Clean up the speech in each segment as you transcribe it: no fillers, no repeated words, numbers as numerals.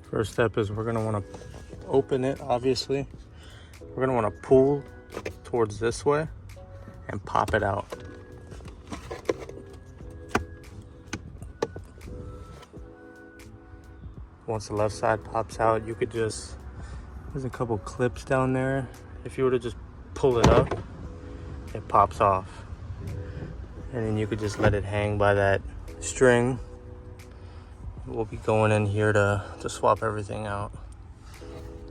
First step is we're gonna wanna open it, obviously. We're gonna wanna pull towards this way and pop it out. Once the left side pops out, you could just, there's a couple clips down there. If you were to just pull it up, it pops off. And then you could just let it hang by that string. We'll be going in here to swap everything out.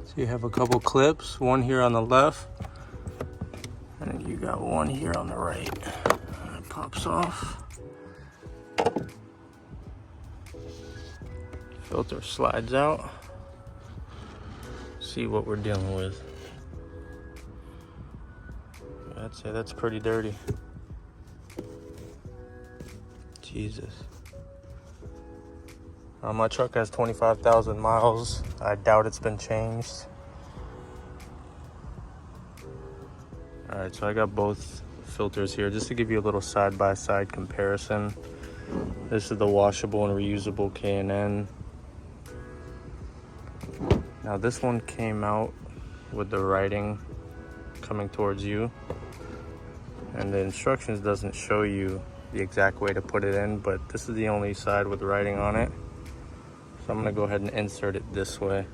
So you have a couple clips, one here on the left, and then you got one here on the right. And it pops off. Filter slides out. See what we're dealing with. I'd say that's pretty dirty. Jesus. My truck has 25,000 miles. I doubt it's been changed. All right, so I got both filters here just to give you a little side-by-side comparison. This is the washable and reusable K&N. Now this one came out with the writing coming towards you, and the instructions doesn't show you the exact way to put it in, but this is the only side with writing on it. So I'm gonna go ahead and insert it this way.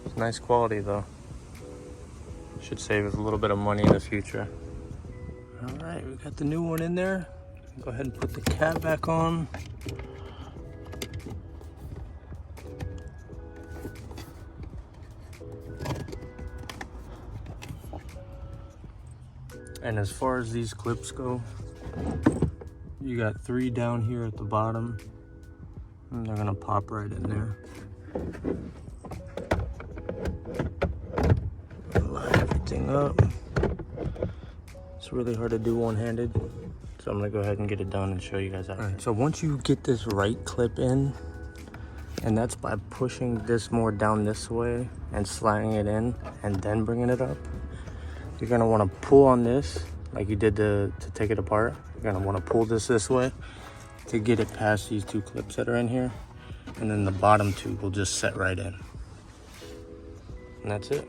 It's nice quality though. Should save us a little bit of money in the future. All right, we got the new one in there. Go ahead and put the cap back on. And as far as these clips go, you got 3 down here at the bottom, and they're gonna pop right in there. Line everything up. It's really hard to do one-handed, so I'm gonna go ahead and get it done and show you guys how. All right, so once you get this right clip in, and that's by pushing this more down this way and sliding it in and then bringing it up, you're gonna wanna pull on this like you did to take it apart. You're gonna wanna pull this way to get it past these 2 clips that are in here. And then the bottom 2 will just set right in. And that's it.